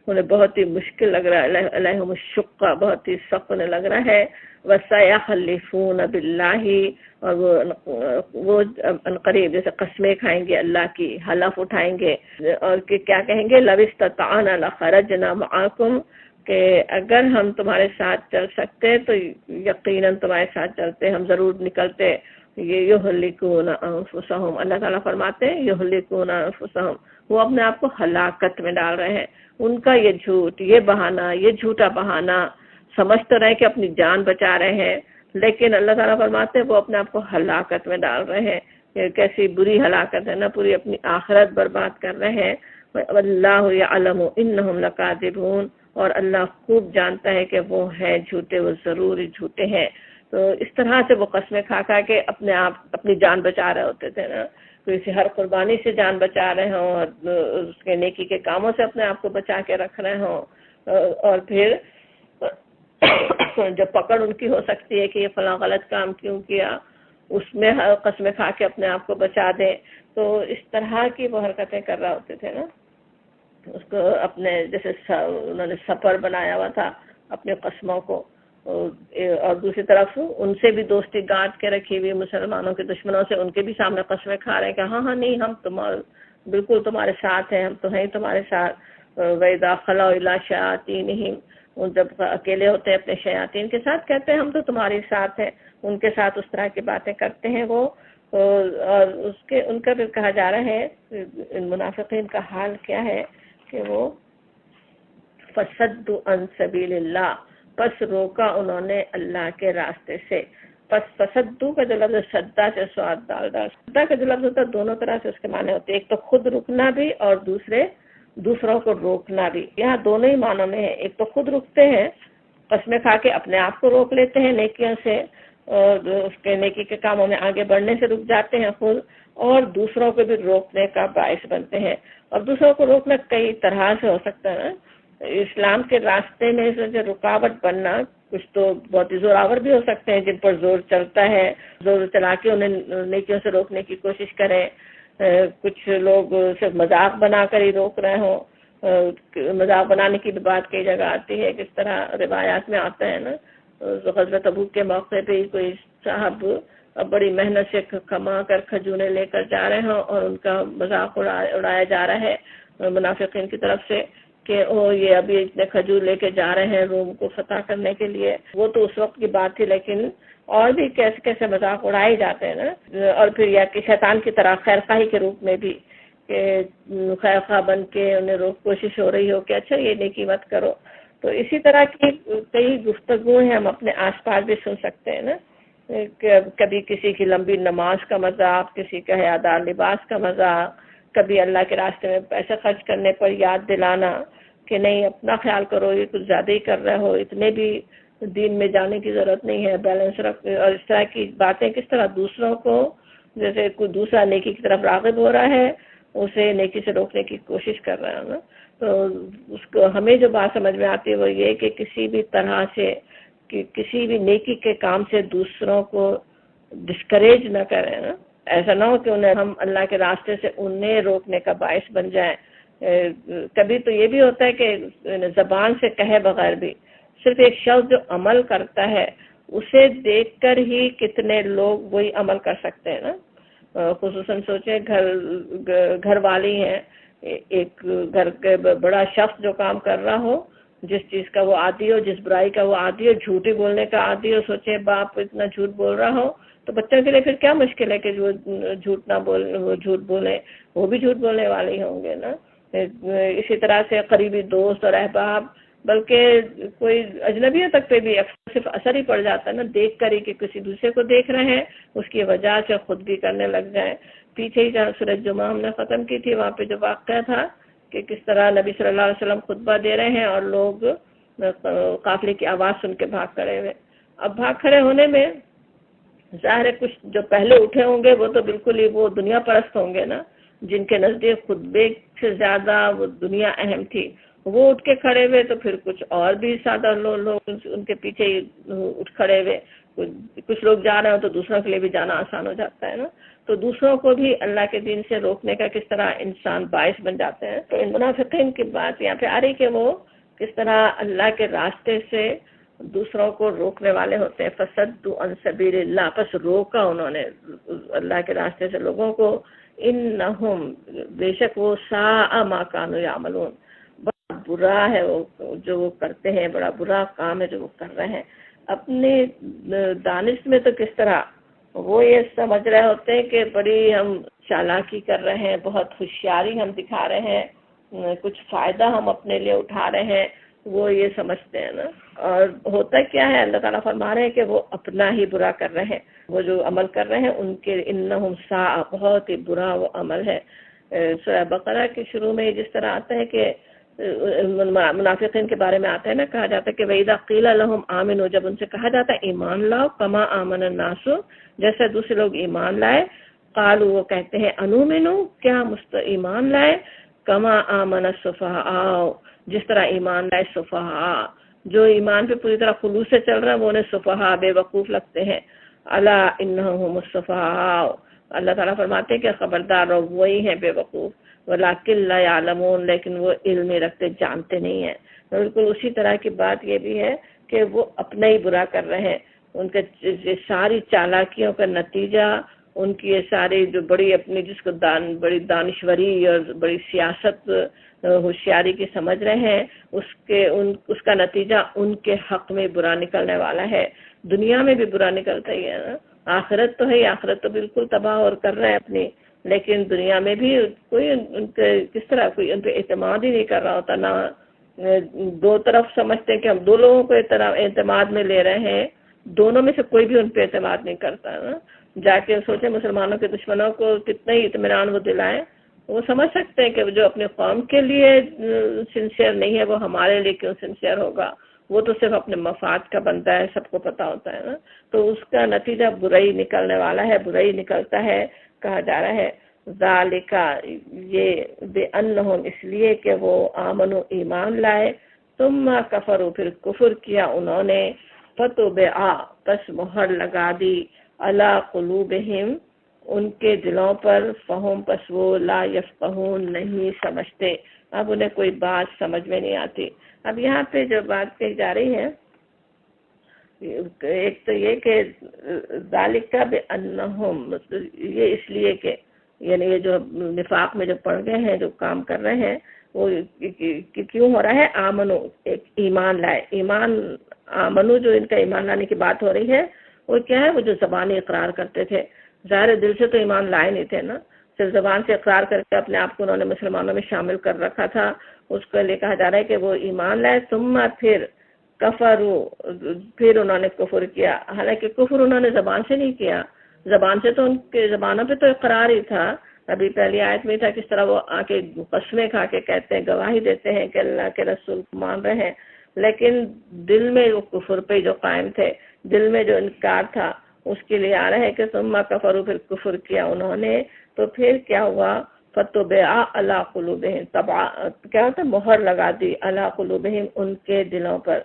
انہیں بہت ہی مشکل لگ رہا ہے، علیہم الشقہ بہت ہی سخت انہیں لگ رہا ہے. وَسَيَحْلِفُونَ بِاللَّهِ، اور وہ عنقریب جیسے قسمیں کھائیں گے اللہ کی، حلف اٹھائیں گے اور کہ کیا کہیں گے لَوِ اسْتَطَعْنَا لَخَرَجْنَا مَعَكُمْ، کہ اگر ہم تمہارے ساتھ چل سکتے تو یقیناً تمہارے ساتھ چلتے، ہم ضرور نکلتے. یہ یہلکون انفسہم، اللہ تعالیٰ فرماتے ہیں یہلکون انفسہم، وہ اپنے آپ کو ہلاکت میں ڈال رہے ہیں. ان کا یہ جھوٹ، یہ بہانہ، یہ جھوٹا بہانہ، سمجھ تو رہے کہ اپنی جان بچا رہے ہیں، لیکن اللہ تعالیٰ فرماتے ہیں وہ اپنے آپ کو ہلاکت میں ڈال رہے ہیں. یہ کیسی بری ہلاکت ہے نا، پوری اپنی آخرت برباد کر رہے ہیں. واللہ یعلم انہم لکاذبون، اور اللہ خوب جانتا ہے کہ وہ ہیں جھوٹے، وہ ضرور ہی جھوٹے ہیں. تو اس طرح سے وہ قسمیں کھا کھا کے اپنے آپ اپنی جان بچا رہے ہوتے تھے نا. کسی ہر قربانی سے جان بچا رہے ہوں، اور اس کے نیکی کے کاموں سے اپنے آپ کو بچا کے رکھ رہے ہوں، اور پھر جب پکڑ ان کی ہو سکتی ہے کہ یہ فلاں غلط کام کیوں کیا، اس میں قسمیں کھا کے اپنے آپ کو بچا دیں. تو اس طرح کی وہ حرکتیں کر رہے ہوتے تھے نا. اس کو اپنے جیسے انہوں نے سفر بنایا ہوا تھا اپنے قسموں کو، اور دوسری طرف ان سے بھی دوستی گانٹ کے رکھی ہوئی مسلمانوں کے دشمنوں سے، ان کے بھی سامنے قسمیں کھا رہے ہیں کہ ہاں ہاں نہیں ہم بالکل تمہارے ساتھ ہیں، ہم تو ہیں تمہارے ساتھ. وَإِذَا خَلَوْا إِلَىٰ شَيَاطِينِهِمْ، جب اکیلے ہوتے ہیں اپنے شیاطین کے ساتھ کہتے ہیں ہم تو تمہارے ساتھ ہیں، ان کے ساتھ اس طرح کی باتیں کرتے ہیں وہ. اور ان کا بھی کہا جا رہا ہے ان منافقین کا حال کیا ہے کہ وہ فَصَدُّوا عَن سَبِيلِ اللَّهِ، پس روکا انہوں نے اللہ کے راستے سے. پس فَصَدُّوا کا جو لفظ سدا سے سواد ڈال رہا، سدا کا جو لفظ ہوتا ہے دونوں طرح سے اس کے معنی ہوتے ہیں، ایک تو خود رکنا بھی اور دوسروں کو روکنا بھی. یہاں دونوں ہی معنوں میں ہے. ایک تو خود رکتے ہیں، قسمیں کھا کے اپنے آپ کو روک لیتے ہیں نیکیوں سے، اور اس کے نیکی کے کاموں میں آگے بڑھنے سے رک جاتے ہیں خود، اور دوسروں کو بھی روکنے کا باعث بنتے ہیں. اور دوسروں کو روکنا کئی طرح سے ہو سکتا ہے نا. اسلام کے راستے میں جو رکاوٹ بننا، کچھ تو بہت ہی زوراور بھی ہو سکتے ہیں جن پر زور چلتا ہے، زور چلا کے انہیں نیکیوں سے روکنے کی کوشش کریں. کچھ لوگ صرف مذاق بنا کر ہی روک رہے ہوں. مذاق بنانے کی بھی بات کئی جگہ آتی ہے، کس طرح روایات میں آتا ہے نا. غزوہ تبوک کے موقع پہ کوئی صاحب بڑی محنت سے کما کر کھجوریں لے کر جا رہے ہوں، اور ان کا مذاق اڑایا جا رہا ہے منافقین کی طرف سے کہ یہ ابھی اتنے کھجور لے کے جا رہے ہیں روم کو فتح کرنے کے لیے. وہ تو اس وقت کی بات تھی، لیکن اور بھی کیسے کیسے مذاق اڑائے جاتے ہیں نا. اور پھر یا کہ شیطان کی طرح خیر خواہی کے روپ میں بھی کہ خیر خواہ بن کے انہیں کوشش ہو رہی ہو کہ اچھا یہ نیکی مت کرو. تو اسی طرح کی کئی گفتگو ہیں ہم اپنے آس پاس بھی سن سکتے ہیں نا. کبھی کسی کی لمبی نماز کا مذاق، کسی کا حیادار لباس کا مذاق، کبھی اللہ کے راستے میں پیسے خرچ کرنے پر یاد دلانا کہ نہیں اپنا خیال کرو، یہ کچھ زیادہ ہی کر رہے ہو، اتنے بھی دین میں جانے کی ضرورت نہیں ہے، بیلنس رکھ. اور اس طرح کی باتیں کس طرح دوسروں کو، جیسے کوئی دوسرا نیکی کی طرف راغب ہو رہا ہے اسے نیکی سے روکنے کی کوشش کر رہا ہے نا. تو اس کو ہمیں جو بات سمجھ میں آتی ہے وہ یہ کہ کسی بھی طرح سے کہ کسی بھی نیکی کے کام سے دوسروں کو ڈسکریج نہ کریں نا. ایسا نہ ہو کہ ہم اللہ کے راستے سے انہیں روکنے کا باعث بن جائیں. کبھی تو یہ بھی ہوتا ہے کہ زبان سے کہے بغیر بھی صرف ایک شخص جو عمل کرتا ہے اسے دیکھ کر ہی کتنے لوگ وہی عمل کر سکتے ہیں نا. خصوصاً سوچیں گھر والی ہیں، ایک گھر کے بڑا شخص جو کام کر رہا ہو، جس چیز کا وہ عادی ہو، جس برائی کا وہ عادی ہو، جھوٹی بولنے کا عادی ہو، سوچیں باپ اتنا جھوٹ بول رہا ہو تو بچوں کے لیے پھر کیا مشکل ہے کہ وہ جھوٹ بولیں، وہ بھی جھوٹ بولنے والے ہی ہوں گے نا۔ اسی طرح سے قریبی دوست اور احباب، بلکہ کوئی اجنبیوں تک پہ بھی صرف اثر ہی پڑ جاتا ہے نا، دیکھ کر ہی کہ کسی دوسرے کو دیکھ رہے ہیں اس کی وجہ سے خود بھی کرنے لگ جائیں۔ پیچھے ہی جہاں سورۃ جمعہ ہم نے ختم کی تھی وہاں پہ جو واقعہ تھا کہ کس طرح نبی صلی اللہ علیہ وسلم خطبہ دے رہے ہیں اور لوگ قافلے کی آواز سن کے بھاگ کھڑے ہوئے۔ اب بھاگ کھڑے ہونے میں ظاہر ہے کچھ جو پہلے اٹھے ہوں گے وہ تو بالکل ہی وہ دنیا پرست ہوں گے نا، جن کے نزدیک خطبے سے زیادہ وہ دنیا اہم تھی، وہ اٹھ کے کھڑے ہوئے تو پھر کچھ اور بھی سادہ لوگ ان کے پیچھے ہی اٹھ کھڑے ہوئے۔ کچھ لوگ جا رہے ہوں تو دوسروں کے لیے بھی جانا آسان ہو جاتا ہے نا، تو دوسروں کو بھی اللہ کے دین سے روکنے کا کس طرح انسان باعث بن جاتے ہیں۔ تو ان منافقین کی بات یہاں پہ آ رہی کہ وہ کس طرح اللہ کے راستے سے دوسروں کو روکنے والے ہوتے ہیں۔ فصدوا عن سبیل اللہ، پس روکا انہوں نے اللہ کے راستے سے لوگوں کو۔ انہم، بے شک وہ، ساء ما کانوا یعملون، بڑا برا ہے وہ جو وہ کرتے ہیں، بڑا برا کام ہے جو وہ کر رہے ہیں۔ اپنی دانش میں تو کس طرح وہ یہ سمجھ رہے ہوتے ہیں کہ بڑی ہم چالاکی کر رہے ہیں، بہت ہوشیاری ہم دکھا رہے ہیں، کچھ فائدہ ہم اپنے لیے اٹھا رہے ہیں، وہ یہ سمجھتے ہیں نا۔ اور ہوتا کیا ہے، اللہ تعالیٰ فرما رہے ہیں کہ وہ اپنا ہی برا کر رہے ہیں، وہ جو عمل کر رہے ہیں ان کے انہم ساء، بہت ہی برا وہ عمل ہے۔ سورہ بقرہ کے شروع میں جس طرح آتا ہے کہ منافقین کے بارے میں آتا ہے نا، کہا جاتا ہے کہ وَإِذَا قِيلَ لَهُمْ آمِنُوا، جب ان سے کہا جاتا ہے ایمان لاؤ، کما آمن الناس، جیسے دوسرے لوگ ایمان لائے، قالوا، وہ کہتے ہیں، انؤمنوا، کیا ایمان لائے، کما آمن السفہاء، جس طرح ایمان لائے سفہاء، جو ایمان پہ پوری طرح خلوص سے چل رہا ہے وہ انہیں سفہاء، بے وقوف لگتے ہیں۔ الا انہم هم السفہاء، اللہ تعالیٰ فرماتے ہیں کہ خبردار رہو، وہی ہیں بے وقوف، ولکن لا یعلمون، لیکن وہ علم نہیں رکھتے، جانتے نہیں ہیں۔ بالکل اسی طرح کی بات یہ بھی ہے کہ وہ اپنا ہی برا کر رہے ہیں، ان کے ساری چالاکیوں کا نتیجہ، ان کی یہ ساری جو بڑی اپنی جس کو بڑی دانشوری اور بڑی سیاست ہوشیاری کی سمجھ رہے ہیں، اس کا نتیجہ ان کے حق میں برا نکلنے والا ہے۔ دنیا میں بھی برا نکلتا ہی ہے نا، آخرت تو ہے، آخرت تو بالکل تباہ اور کر رہے ہیں اپنی، لیکن دنیا میں بھی کوئی ان کے کس طرح کوئی ان پہ اعتماد ہی نہیں کر رہا ہوتا، نہ دو طرف سمجھتے ہیں کہ ہم دو لوگوں کو اعتماد میں لے رہے ہیں، دونوں میں سے کوئی بھی ان پہ اعتماد نہیں کرتا نا۔ جا کے سوچیں مسلمانوں کے دشمنوں کو کتنا ہی اطمینان وہ دلائیں، وہ سمجھ سکتے ہیں کہ جو اپنے قوم کے لیے سنسیئر نہیں ہے وہ ہمارے لیے کیوں سنسیئر ہوگا، وہ تو صرف اپنے مفاد کا بنتا ہے، سب کو پتہ ہوتا ہے نا، تو اس کا نتیجہ برائی نکلنے والا ہے، برائی نکلتا ہے۔ کہا جا رہا ہے ذالک، یہ بِأَنَّهُمْ، اس لیے کہ وہ آمنوا، ایمان لائے، ثم کفروا، پھر کفر کیا انہوں نے، فطبع، پس مہر لگا دی، علی قلوبہم، ان کے دلوں پر، فہم، پس وہ، لا یفقہون، نہیں سمجھتے، اب انہیں کوئی بات سمجھ میں نہیں آتی۔ اب یہاں پہ جو بات کہی جا رہی ہے، ایک تو یہ کہ ذالک بأنہم، یہ اس لیے کہ یعنی یہ جو نفاق میں جو پڑ گئے ہیں، جو کام کر رہے ہیں، وہ کیوں ہو رہا ہے؟ آمنو، ایک ایمان لائے، آمنو جو ان کا ایمان لانے کی بات ہو رہی ہے وہ کیا ہے؟ وہ جو زبانی اقرار کرتے تھے، ظاہر دل سے تو ایمان لائے نہیں تھے نا، صرف زبان سے اقرار کر کے اپنے آپ کو انہوں نے مسلمانوں میں شامل کر رکھا تھا، اس کو لے کہا جا رہا ہے کہ وہ ایمان لائے، ثم پھر کفروا، پھر انہوں نے کفر کیا، حالانکہ کفر انہوں نے زبان سے نہیں کیا، زبان سے تو ان کے زبانوں پہ تو اقرار ہی تھا، ابھی پہلی آیت میں تھا کس طرح وہ آ کے قسمیں کھا کے کہتے ہیں، گواہی دیتے ہیں کہ اللہ کے رسول کو مان رہے ہیں، لیکن دل میں وہ کفر پہ جو قائم تھے، دل میں جو انکار تھا، اس کے لیے آ رہا ہے کہ ثم کفروا، پھر کفر کیا انہوں نے، تو پھر کیا ہوا؟ فطبع علی قلوبہم، کیا ہوتا ہے؟ مہر لگا دی، علی قلوبہم، ان کے دلوں پر،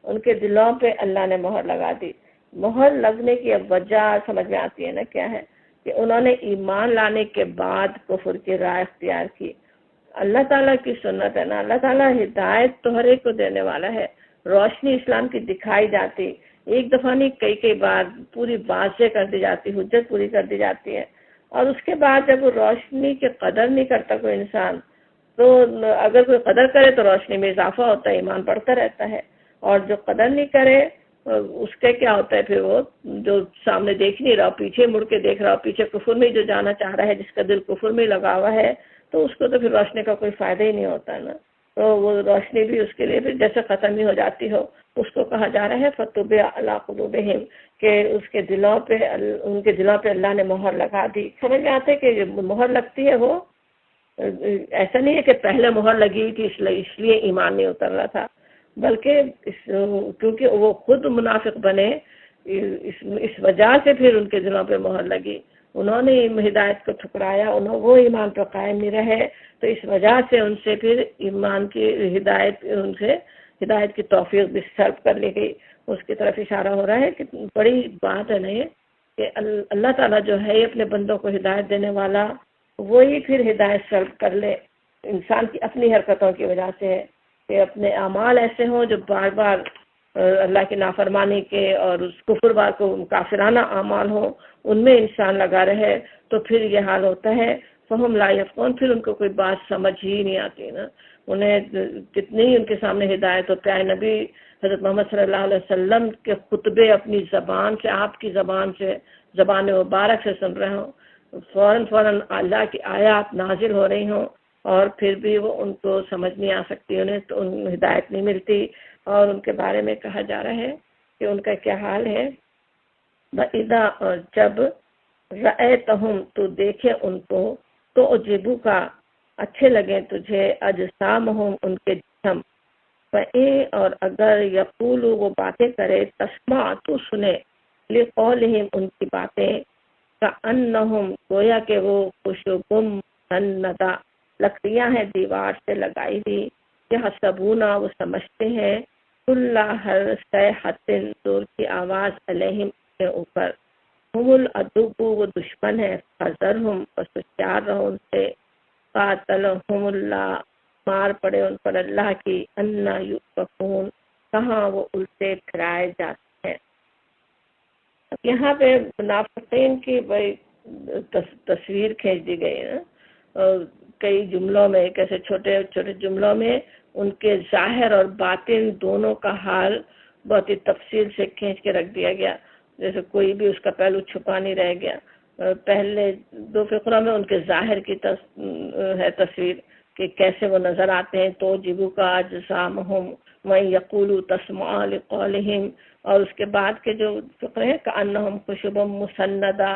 ان کے دلوں پہ اللہ نے مہر لگا دی۔ مہر لگنے کی اب وجہ سمجھ میں آتی ہے نا، کیا ہے کہ انہوں نے ایمان لانے کے بعد کفر کی راہ اختیار کی۔ اللہ تعالیٰ کی سنت ہے نا، اللہ تعالیٰ ہدایت تو ہر ایک کو دینے والا ہے، روشنی اسلام کی دکھائی جاتی، ایک دفعہ نہیں کئی بار پوری واضح کر دی جاتی، حجت پوری کر دی جاتی ہے۔ اور اس کے بعد جب وہ روشنی کی قدر نہیں کرتا کوئی انسان، تو اگر کوئی قدر کرے تو روشنی میں اضافہ ہوتا ہے، ایمان بڑھتا رہتا ہے، اور جو قدر نہیں کرے اس کے کیا ہوتا ہے، پھر وہ جو سامنے دیکھ نہیں رہا، پیچھے مڑ کے دیکھ رہا، پیچھے کفر میں جو جانا چاہ رہا ہے، جس کا دل کفر میں لگا ہوا ہے، تو اس کو تو پھر روشنی کا کوئی فائدہ ہی نہیں ہوتا نا، تو وہ روشنی بھی اس کے لیے پھر جیسے ختم ہی ہو جاتی ہو۔ اس کو کہا جا رہا ہے فَطُبِعَ عَلَىٰ قُلُوبِهِمْ، کہ اس کے دلوں پہ، ان کے دلوں پہ اللہ نے مہر لگا دی۔ سمجھ میں آتے کہ مہر لگتی ہے، وہ ایسا نہیں ہے کہ پہلے مہر لگی ہوئی تھی اس لیے ایمان نہیں اتر رہا تھا، بلکہ کیونکہ وہ خود منافق بنے، اس وجہ سے پھر ان کے دلوں پہ مہر لگی، انہوں نے ہدایت کو ٹھکرایا، وہ ایمان پر قائم نہیں رہے، تو اس وجہ سے ان سے پھر ایمان کی ہدایت، ان سے ہدایت کی توفیق بھی سلب کر لی گئی۔ اس کی طرف اشارہ ہو رہا ہے کہ بڑی بات ہے نا یہ، کہ اللہ تعالیٰ جو ہے اپنے بندوں کو ہدایت دینے والا، وہی پھر ہدایت سلب کر لے۔ انسان کی اپنی حرکتوں کی وجہ سے ہے کہ اپنے اعمال ایسے ہوں جو بار بار اللہ کی نافرمانی کے اور اس کفر بار کو کافرانہ اعمال ہوں، ان میں انسان لگا رہے، تو پھر یہ حال ہوتا ہے۔ فہم لا یفقہون، پھر ان کو کوئی بات سمجھ ہی نہیں آتی نا، انہیں کتنی ان کے سامنے ہدایت ہو، پیارے نبی حضرت محمد صلی اللہ علیہ وسلم کے خطبے اپنی زبان سے، آپ کی زبان سے، زبان مبارک سے سن رہے ہوں، فوراً اللہ کی آیات نازل ہو رہی ہوں، اور پھر بھی وہ ان کو سمجھ نہیں آ سکتی، انہیں تو ان ہدایت نہیں ملتی، اور ان کے بارے میں کہا جا رہا ہے کہ ان کا کیا حال ہے۔ وَإِذَا، اور جب رَأَيْتَهُمْ، تو دیکھے ان کو، تو عجیبو کا، اچھے لگے تجھے، اجسامہم، ان کے جسم، فَإِن، اور اگر یقولو، وہ باتیں کرے، تسمع، تو سنے، لِقَوْلِهِمْ، ان کی باتیں، کَأَنَّهُمْ، گویا کہ وہ خشب مسندہ، لکڑیاں ہیں دیوار سے لگائی ہوئی، یحسبونا، وہ سمجھتے ہیں، کل ہر صیحۃ، زور کی آواز، علیہم، کے اوپر، ہم العدو، وہ دشمن ہے، فحذرہم، بس ہوشیار رہو ان سے، قاتلہم اللہ، مار پڑے ان پر اللہ کی، انا یؤفکون، کہاں وہ الٹے پھرائے جاتے ہیں۔ اب یہاں پہ منافقین کی بڑی تصویر کھینچ دی گئی ہے، اور کئی جملوں میں، کیسے چھوٹے چھوٹے جملوں میں ان کے ظاہر اور باطن دونوں کا حال بہت ہی تفصیل سے کھینچ کے رکھ دیا گیا، جیسے کوئی بھی اس کا پہلو چھپا نہیں رہ گیا۔ پہلے دو فقروں میں ان کے ظاہر کی ہے تصویر کہ کیسے وہ نظر آتے ہیں، تو جبو کا اجسامہم وَيَقُولُوا تَسْمَعُ لِقَوْلِهِمْ، اور اس کے بعد کے جو فقرے ہیں کأنہم خشب مسندہ،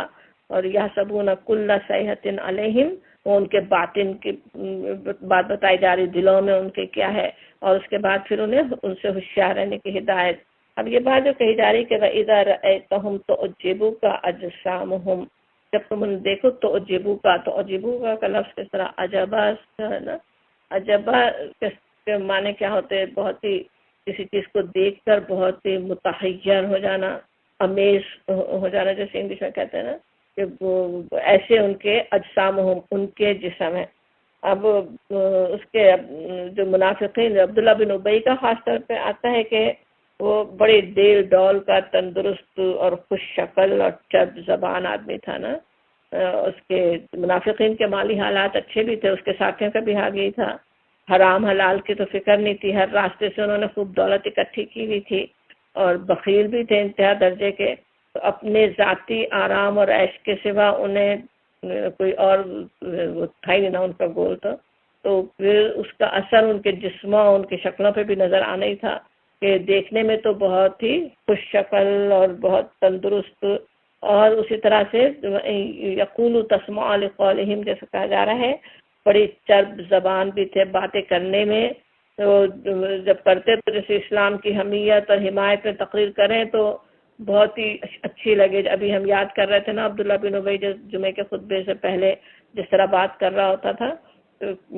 اور یحسبون کل صیحۃ علیہم، وہ ان کے باطن کی بات بتائی جا رہی، دلوں میں ان کے کیا ہے، اور اس کے بعد پھر انہیں ان سے ہوشیار رہنے کی ہدایت۔ اب یہ بات جو کہی جا رہی کہ وَإِذَا رَأَيْتَهُمْ تُعْجِبُكَ أَجْسَامُهُمْ، جب تم انہیں دیکھو، تو عجیبو کا لفظ کس طرح عجبہ ہے نا، عجبہ کے معنی کیا ہوتے ہیں، بہت ہی کسی چیز کو دیکھ کر بہت ہی متحیر ہو جانا، امیز ہو جانا، جیسے انگلش میں کہتے ہیں نا، کہ وہ ایسے ان کے اجسامہم، ان کے جسم ہیں۔ اب اس کے جو منافقین، عبداللہ بن ابی کا خاص طور پہ آتا ہے کہ وہ بڑے دیر ڈول کا، تندرست اور خوش شکل اور چرب زبان آدمی تھا نا، اس کے منافقین کے مالی حالات اچھے بھی تھے، اس کے ساتھیوں کا بھی حال یہی تھا، حرام حلال کی تو فکر نہیں تھی، ہر راستے سے انہوں نے خوب دولت اکٹھی کی ہوئی تھی، اور بخیل بھی تھے انتہا درجے کے، تو اپنے ذاتی آرام اور عیش کے سوا انہیں کوئی اور وہ تھا ہی نہ ان کا گول، تو پھر اس کا اثر ان کے جسموں، ان کی شکلوں پہ بھی نظر آنا ہی تھا، کہ دیکھنے میں تو بہت ہی خوش شکل اور بہت تندرست، اور اسی طرح سے یقول تسمع لقولہم، جیسے کہا جا رہا ہے، بڑی چرب زبان بھی تھے باتیں کرنے میں، تو جب کرتے تو جیسے اسلام کی حمیت اور حمایت میں تقریر کریں تو بہت ہی اچھی لگے۔ ابھی ہم یاد کر رہے تھے نا عبداللہ بن ابی جو جمعے کے خطبے سے پہلے جس طرح بات کر رہا ہوتا تھا،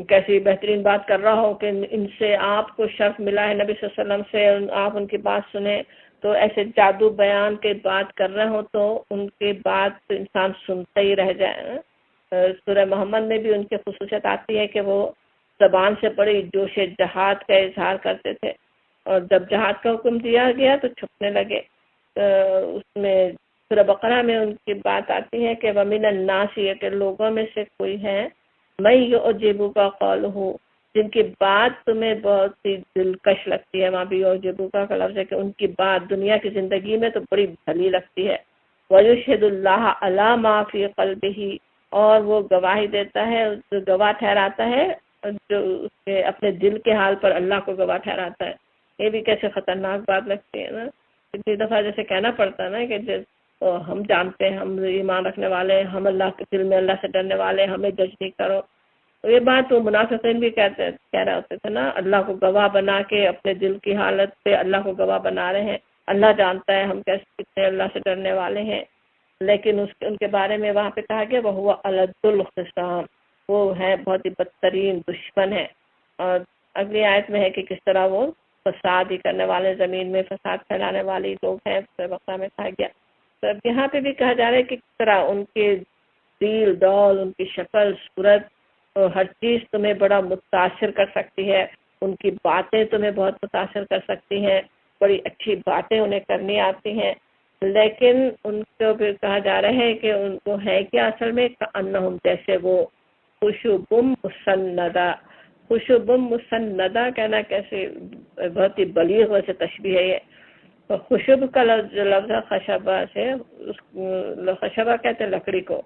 کیسی بہترین بات کر رہا ہو کہ ان سے آپ کو شرف ملا ہے نبی صلی اللہ علیہ وسلم سے، آپ ان کی بات سنیں، تو ایسے جادو بیان کے بات کر رہے ہوں تو ان کی بات انسان سنتا ہی رہ جائے۔ سورہ محمد میں بھی ان کی خصوصیت آتی ہے کہ وہ زبان سے بڑی جوش جہاد کا اظہار کرتے تھے، اور جب جہاد کا حکم دیا گیا تو چھپنے لگے۔ اس میں سورہ بقرہ میں ان کی بات آتی ہے کہ وَمِنَ النَّاسِ کہ لوگوں میں سے کوئی ہے مَن يُعْجِبُكَ قَولُهُ جن کی بات تمہیں بہت ہی دلکش لگتی ہے. وہاں بھی يُعْجِبُكَ کا لفظ ہے کہ ان کی بات دنیا کی زندگی میں تو بڑی بھلی لگتی ہے. وَيُشْهِدُ اللَّهَ عَلَى مَا فِي قَلْبِهِ اور وہ گواہی دیتا ہے، جو گواہ ٹھہراتا ہے جو اس کے اپنے دل کے حال پر اللہ کو گواہ ٹھہراتا ہے. یہ بھی کیسے خطرناک بات لگتی ہے نا. کتنی دفعہ جیسے کہنا پڑتا ہے نا کہ ہم جانتے ہیں، ہم ایمان رکھنے والے، ہم اللہ کے دل میں اللہ سے ڈرنے والے، ہمیں جج نہیں کرو. تو یہ بات وہ منافقین بھی کہہ رہے ہوتے تھے نا، اللہ کو گواہ بنا کے اپنے دل کی حالت پہ اللہ کو گواہ بنا رہے ہیں. اللہ جانتا ہے ہم کیسے کتنے اللہ سے ڈرنے والے ہیں. لیکن ان کے بارے میں وہاں پہ کہا گیا وہ الد الخصام، وہ ہے بہت ہی بدترین دشمن ہے. اور اگلی آیت میں ہے کہ کس طرح وہ فساد ہی کرنے والے، زمین میں فساد پھیلانے والی لوگ ہیں. بقرہ میں کہا گیا. تو اب یہاں پہ بھی کہا جا رہا ہے کہ کس طرح ان کے دل ڈول، ان کی شکل صورت، ہر چیز تمہیں بڑا متاثر کر سکتی ہے. ان کی باتیں تمہیں بہت متاثر کر سکتی ہیں، بڑی اچھی باتیں انہیں کرنی آتی ہیں. لیکن ان کو بھی کہا جا رہا ہے کہ ان کو ہے کیا اصل میں کأنہم جیسے وہ خشب مسندہ. خشب مسندہ کہنا کیسے بہت ہی بلیغ ویسے تشبیہ ہے. یہ خشب کا لفظ خشبہ سے، خشبہ کہتے ہیں لکڑی کو،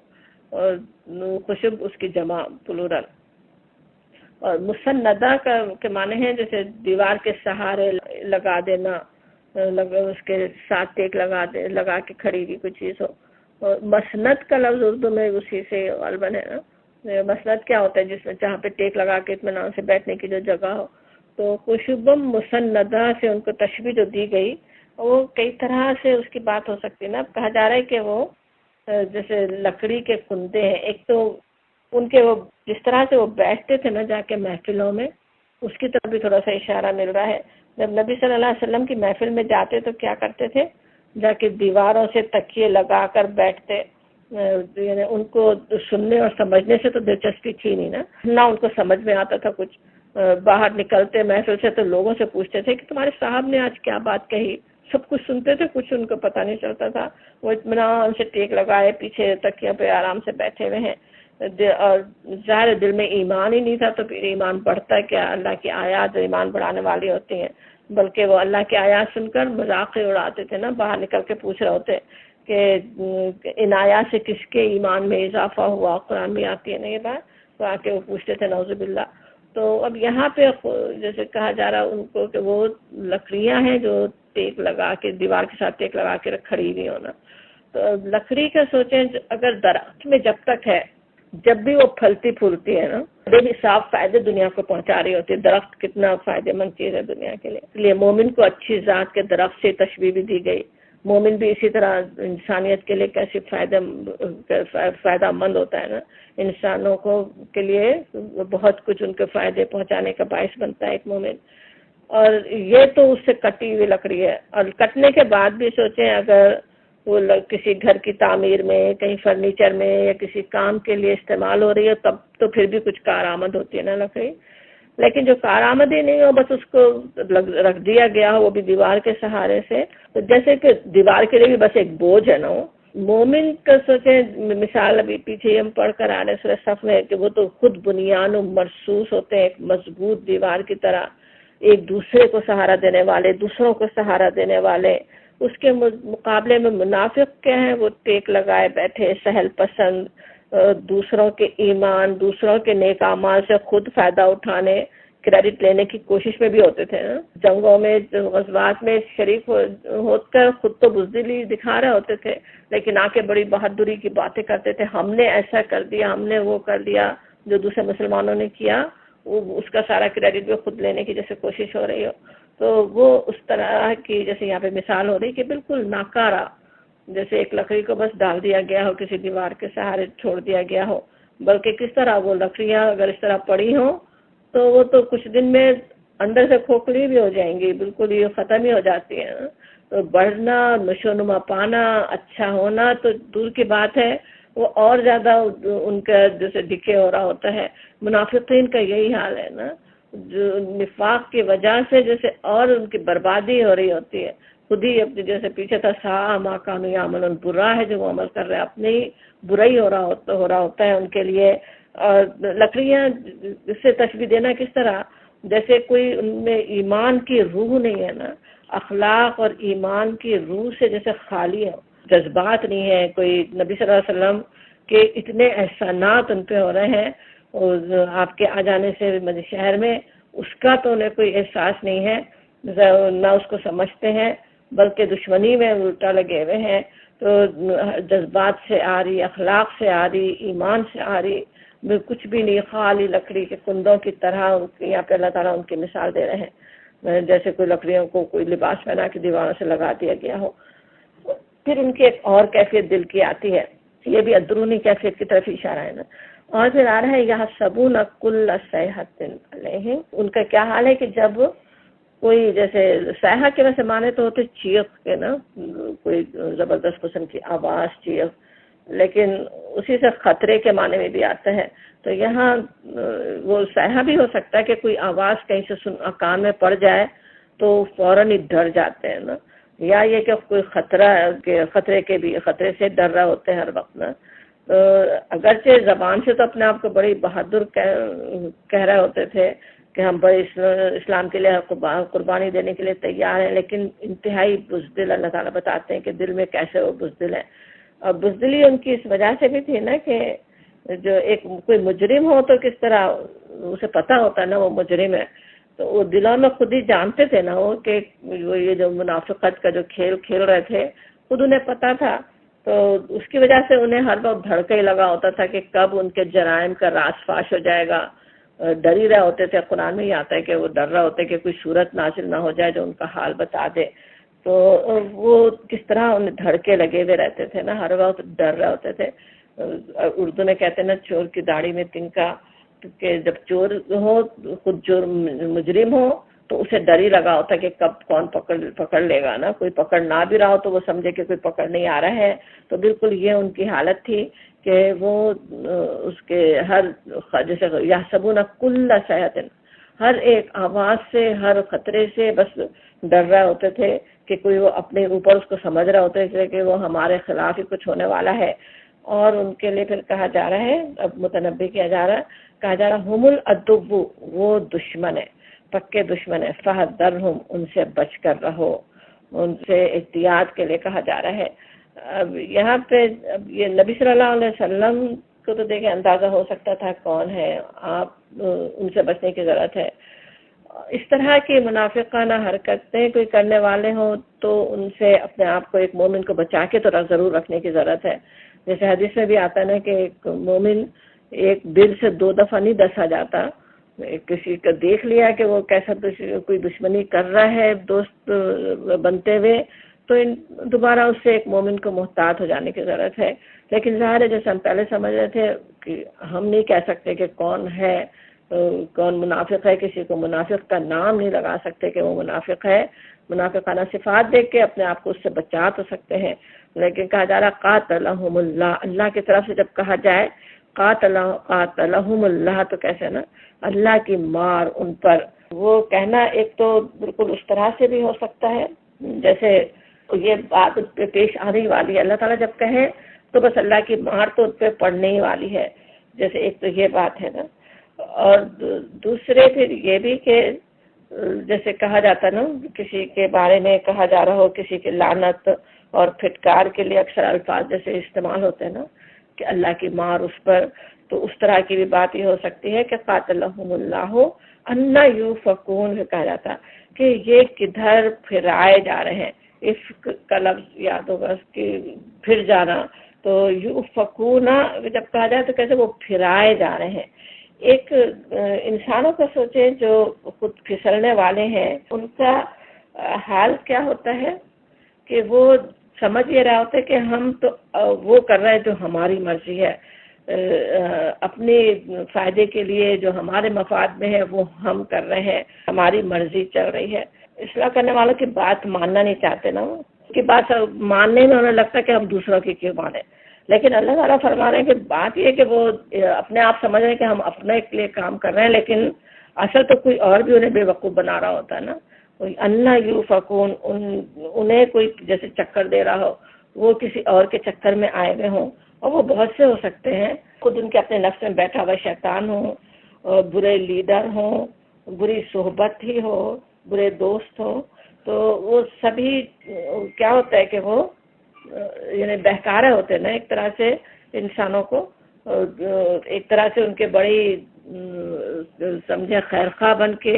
اور خشب اس کی جمع پلورل. اور مسندہ کے معنی ہیں جیسے دیوار کے سہارے لگا دینا، اس کے ساتھ ٹیک لگا کے کھڑی ہوئی کوئی چیز ہو. اور مسند کا لفظ اردو میں اسی سے غالباً ہے نا. مسند کیا ہوتا ہے جس میں جہاں پہ ٹیک لگا کے اطمینان سے بیٹھنے کی جو جگہ ہو. تو خشبم مسندہ سے ان کو تشبیہ جو دی گئی وہ کئی طرح سے اس کی بات ہو سکتی ہے نا. کہا جا رہا ہے کہ وہ جیسے لکڑی کے کندے ہیں. ایک تو ان کے وہ جس طرح سے وہ بیٹھتے تھے نا جا کے محفلوں میں، اس کی طرف بھی تھوڑا سا اشارہ مل رہا ہے. جب نبی صلی اللہ علیہ وسلم کی محفل میں جاتے تو کیا کرتے تھے، جا کے دیواروں سے تکیے لگا کر بیٹھتے. یعنی ان کو سننے اور سمجھنے سے تو دلچسپی تھی نہیں نا، نہ ان کو سمجھ میں آتا تھا کچھ. باہر نکلتے محفل سے تو لوگوں سے پوچھتے تھے کہ تمہارے صاحب نے آج کیا بات کہی. سب کچھ سنتے تھے، کچھ ان کو پتہ نہیں چلتا تھا. وہ اطمینان سے ٹیک لگائے پیچھے تکیوں پہ آرام سے بیٹھے ہوئے ہیں. اور ظاہر دل میں ایمان ہی نہیں تھا تو پھر ایمان بڑھتا کیا. اللہ کی آیات جو ایمان بڑھانے والی ہوتی ہیں، بلکہ وہ اللہ کی آیات سن کر مذاق اڑاتے تھے نا. باہر نکل کے پوچھ رہے ہوتے کہ ان آیات سے کس کے ایمان میں اضافہ ہوا. قرآن میں آتی ہے نا یہ بات، تو آ کے وہ پوچھتے تھے نعوذ باللہ. تو اب یہاں پہ جیسے کہا جا رہا ان کو کہ وہ لکڑیاں ہیں جو ٹیک لگا کے دیوار کے ساتھ ٹیک لگا کے کھڑی ہوئی ہونا. تو لکڑی کا سوچیں اگر درخت میں جب تک ہے، جب بھی وہ پھلتی پھولتی ہے نا، بے حساب فائدے دنیا کو پہنچا رہی ہوتی ہے. درخت کتنا فائدہ مند چیز ہے دنیا کے لیے. اس لیے مومن کو اچھی ذات کے درخت سے تشبیہ بھی دی گئی. مومن بھی اسی طرح انسانیت کے لیے کیسے فائدہ مند ہوتا ہے نا. انسانوں کو کے لیے بہت کچھ ان کے فائدے پہنچانے کا باعث بنتا ہے ایک مومن. اور یہ تو اس سے کٹی ہوئی لکڑی ہے. اور کٹنے کے بعد بھی سوچیں اگر وہ کسی گھر کی تعمیر میں، کہیں فرنیچر میں یا کسی کام کے لیے استعمال ہو رہی ہے تب تو پھر بھی کچھ کارآمد ہوتی ہے نا لکڑی. لیکن جو کارآمد ہی نہیں ہو، بس اس کو رکھ دیا گیا ہو وہ بھی دیوار کے سہارے سے، تو جیسے کہ دیوار کے لیے بھی بس ایک بوجھ ہے نا. مومن کا سوچیں مثال ابھی پیچھے ہم پڑھ کر آ رہے سورہ صف میں کہ وہ تو خود بنیان و مرصوص ہوتے ہیں، ایک مضبوط دیوار کی طرح، ایک دوسرے کو سہارا دینے والے، دوسروں کو سہارا دینے والے. اس کے مقابلے میں منافق کیا ہیں، وہ ٹیک لگائے بیٹھے، سہل پسند، دوسروں کے ایمان، دوسروں کے نیک اعمال سے خود فائدہ اٹھانے، کریڈٹ لینے کی کوشش میں بھی ہوتے تھے نا. جنگوں میں، غزوات میں شریک ہو کر خود تو بزدلی دکھا رہے ہوتے تھے، لیکن آ کے بڑی بہادری کی باتیں کرتے تھے. ہم نے ایسا کر دیا، ہم نے وہ کر دیا. جو دوسرے مسلمانوں نے کیا وہ اس کا سارا کریڈٹ بھی خود لینے کی جیسے کوشش ہو رہی ہو. تو وہ اس طرح کی جیسے یہاں پہ مثال ہو رہی کہ بالکل ناکارہ، جیسے ایک لکڑی کو بس ڈال دیا گیا ہو، کسی دیوار کے سہارے چھوڑ دیا گیا ہو. بلکہ کس طرح وہ لکڑیاں اگر اس طرح پڑی ہوں تو وہ تو کچھ دن میں اندر سے کھوکھلی بھی ہو جائیں گی، بالکل یہ ختم ہی ہو جاتی ہیں. تو بڑھنا، نشو و نما پانا، اچھا ہونا تو دور کی بات ہے، وہ اور زیادہ ان کا جیسے ڈکے ہو رہا ہوتا ہے. منافقین کا یہی حال ہے نا، جو نفاق کی وجہ سے جیسے اور ان کی بربادی ہو رہی ہوتی ہے. خود ہی اپنے جیسے پیچھے تھا سا ما کانوا یعملون، برا ہے جو وہ عمل کر رہے ہیں، اپنے ہی برائی ہو رہا ہوتا ہے ان کے لیے۔ اور لکڑیاں اس سے تشبیہ دینا کس طرح، جیسے کوئی ان میں ایمان کی روح نہیں ہے نا، اخلاق اور ایمان کی روح سے جیسے خالی ہے، جذبات نہیں ہے، کوئی نبی صلی اللہ علیہ وسلم کے اتنے احسانات ان پہ ہو رہے ہیں اور آپ کے آ جانے سے شہر میں، اس کا تو انہیں کوئی احساس نہیں ہے، نہ اس کو سمجھتے ہیں، بلکہ دشمنی میں الٹا لگے ہوئے ہیں۔ تو جذبات سے آ رہی، اخلاق سے آ رہی، ایمان سے آ رہی، کچھ بھی نہیں، خالی لکڑی کے کندوں کی طرح یہاں پہ اللہ تعالیٰ ان کی مثال دے رہے ہیں، جیسے کوئی لکڑیوں کو کوئی لباس پہنا کے دیواروں سے لگا دیا گیا ہو۔ پھر ان کی ایک اور کیفیت دل کی آتی ہے، یہ بھی اندرونی کیفیت کی طرف اشارہ ہے نا، اور پھر آ رہا ہے یحسبون کل صیحۃ علیہم، ان کا کیا حال ہے کہ جب کوئی جیسے صیحہ کے ویسے معنی تو ہوتے چیخ کے نا، کوئی زبردست قسم کی آواز، چیخ، لیکن اسی سے خطرے کے معنی میں بھی آتا ہے، تو یہاں وہ صیحہ بھی ہو سکتا ہے کہ کوئی آواز کہیں سے کان میں پڑ جائے تو فوراً ہی ڈر جاتے ہیں نا، یا یہ کہ کوئی خطرے سے ڈر رہے ہوتے ہیں ہر وقت نا۔ تو اگرچہ زبان سے تو اپنے آپ کو بڑی بہادر کہہ رہے ہوتے تھے کہ ہم بڑے اسلام کے لیے قربانی دینے کے لیے تیار ہیں، لیکن انتہائی بزدل اللہ تعالیٰ بتاتے ہیں کہ دل میں کیسے وہ بزدل ہیں، اور بزدلی ان کی اس وجہ سے بھی تھی نا کہ جو ایک کوئی مجرم ہو تو کس طرح اسے پتہ ہوتا ہے نا وہ مجرم ہے، تو وہ دلوں میں خود ہی جانتے تھے نا وہ کہ یہ جو منافقت کا جو کھیل کھیل رہے تھے خود انہیں پتہ تھا، تو اس کی وجہ سے انہیں ہر وقت دھڑکا ہی لگا ہوتا تھا کہ کب ان کے جرائم کا راز فاش ہو جائے گا، ڈر ہی رہے ہوتے تھے۔ قرآن میں ہی آتا ہے کہ وہ ڈر رہے ہوتے کہ کوئی صورت نازل نہ ہو جائے جو ان کا حال بتا دے، تو وہ کس طرح انہیں دھڑکے لگے ہوئے رہتے تھے نا، ہر وقت ڈر رہے ہوتے تھے۔ اردو میں کہتے ہیں نا چور کی داڑھی میں تنکا، کہ جب چور ہو خود جو مجرم ہو تو اسے ڈر ہی لگا ہوتا کہ کب کون پکڑ لے گا نا، کوئی پکڑ نہ بھی رہا ہو تو وہ سمجھے کہ کوئی پکڑ نہیں آ رہا ہے، تو بالکل یہ ان کی حالت تھی کہ وہ اس کے ہر جیسے یحسبون کل صیحۃ، ہر ایک آواز سے، ہر خطرے سے بس ڈر رہے ہوتے تھے کہ کوئی وہ اپنے اوپر اس کو سمجھ رہے ہوتے تھے کہ وہ ہمارے خلاف ہی کچھ ہونے والا ہے، اور ان کے لیے پھر کہا جا رہا ہے، اب متنبی کہا جا رہا ہم العدو، وہ دشمن ہے، پکے دشمن ہے، فحذرہم، ان سے بچ کر رہو، ان سے احتیاط کے لیے کہا جا رہا ہے۔ اب یہاں پہ اب یہ نبی صلی اللہ علیہ وسلم کو تو دیکھیں اندازہ ہو سکتا تھا کون ہے، آپ ان سے بچنے کی ضرورت ہے۔ اس طرح کی منافقانہ حرکتیں کوئی کرنے والے ہوں تو ان سے اپنے آپ کو، ایک مومن کو بچا کے تو ضرور رکھنے کی ضرورت ہے۔ جیسے حدیث میں بھی آتا ہے نا کہ ایک مومن ایک دل سے 2 دفعہ نہیں ڈسا جاتا، کسی کا دیکھ لیا کہ وہ کیسا کوئی دشمنی کر رہا ہے دوست بنتے ہوئے تو دوبارہ اس سے ایک مومن کو محتاط ہو جانے کی ضرورت ہے۔ لیکن ظاہر ہے جیسے ہم پہلے سمجھ رہے تھے کہ ہم نہیں کہہ سکتے کہ کون ہے کون منافق ہے، کسی کو منافق کا نام نہیں لگا سکتے کہ وہ منافق ہے، منافقانہ صفات دیکھ کے اپنے آپ کو اس سے بچا تو سکتے ہیں، لیکن کہا جا رہا قاتلہم اللہ، اللہ کی طرف سے جب کہا جائے قاتلہم اللہ تو کیسے نا، اللہ کی مار ان پر، وہ کہنا ایک تو بالکل اس طرح سے بھی ہو سکتا ہے جیسے یہ بات اس پہ پیش آنے والی ہے، اللہ تعالیٰ جب کہے تو بس اللہ کی مار تو اس پہ پڑنے ہی والی ہے، جیسے ایک تو یہ بات ہے نا، اور دوسرے پھر یہ بھی کہ جیسے کہا جاتا نا کسی کے بارے میں کہا جا رہا ہو کسی کی لعنت اور پھٹکار کے لیے اکثر الفاظ جیسے استعمال ہوتے ہیں نا کہ اللہ کی مار اس پر، تو اس طرح کی بھی بات یہ ہو سکتی ہے کہ قاتلہم اللہ انا یوفکون کہا جاتا کہ یہ کدھر پھرائے جا رہے ہیں، افک کا لفظ یاد ہوگا کہ پھر جانا، تو یوفکون جب کہا جائے تو کیسے وہ پھرائے جا رہے ہیں۔ ایک انسانوں کا سوچیں جو خود پھسلنے والے ہیں ان کا حال کیا ہوتا ہے کہ وہ سمجھ یہ رہا ہوتا ہے کہ ہم تو وہ کر رہے ہیں جو ہماری مرضی ہے، اپنے فائدے کے لیے جو ہمارے مفاد میں ہے وہ ہم کر رہے ہیں، ہماری مرضی چل رہی ہے۔ اصلاح کرنے والوں کی بات ماننا نہیں چاہتے نا، ان کی بات ماننے میں انہیں لگتا ہے کہ ہم دوسروں کی کیوں مانیں، لیکن اللہ تعالیٰ فرما رہے ہیں کہ بات یہ کہ وہ اپنے آپ سمجھ رہے ہیں کہ ہم اپنے لیے کام کر رہے ہیں، لیکن اصل تو کوئی اور بھی انہیں بے وقوف بنا رہا ہوتا ہے نا۔ اللہ یوفکون، ان انہیں کوئی جیسے چکر دے رہا ہو، وہ کسی اور کے چکر میں آئے ہوئے ہوں، اور وہ بہت سے ہو سکتے ہیں، خود ان کے اپنے نفس میں بیٹھا ہوا شیطان ہو، اور برے لیڈر ہوں، بری صحبت ہی ہو، برے دوست ہو، تو وہ سبھی کیا ہوتا ہے کہ وہ یعنی بہکارے ہوتے ہیں نا ایک طرح سے انسانوں کو، ایک طرح سے ان کے بڑی سمجھے خیرخواہ بن کے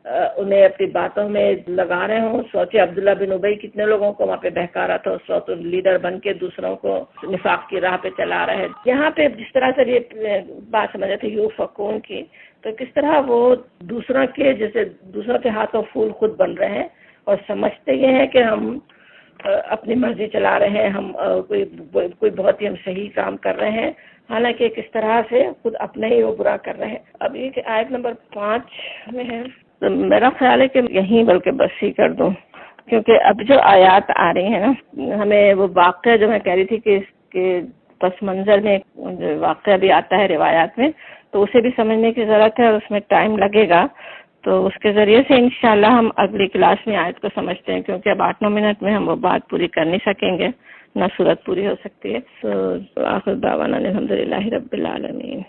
انہیں اپنی باتوں میں لگا رہے ہوں. سوچے عبداللہ بن ابی کتنے لوگوں کو وہاں پہ بہکا رہا تھا، اس وقت لیڈر بن کے دوسروں کو نفاق کی راہ پہ چلا رہے ہیں. یہاں پہ جس طرح سے یہ بات سمجھ رہے تھے یوفقون کی، تو کس طرح وہ دوسروں کے جیسے دوسروں کے ہاتھوں پھول خود بن رہے ہیں اور سمجھتے یہ ہیں کہ ہم اپنی مرضی چلا رہے ہیں، ہم کوئی بہت ہی ہم صحیح کام کر رہے ہیں، حالانکہ کس طرح سے خود اپنے ہی وہ برا کر رہے ہیں. اب یہ کہ آیت نمبر 5 میں ہے، تو میرا خیال ہے کہ یہیں بلکہ بس ہی کر دوں، کیونکہ اب جو آیات آ رہی ہیں نا، ہمیں وہ واقعہ جو میں کہہ رہی تھی کہ اس کے پس منظر میں جو واقعہ بھی آتا ہے روایات میں، تو اسے بھی سمجھنے کی ضرورت ہے اور اس میں ٹائم لگے گا. تو اس کے ذریعے سے انشاءاللہ ہم اگلی کلاس میں آیت کو سمجھتے ہیں، کیونکہ اب 8-9 منٹ میں ہم وہ بات پوری کر نہیں سکیں گے، نہ صورت پوری ہو سکتی ہے. تو آخر دعوانا الحمدللہ رب العالمین.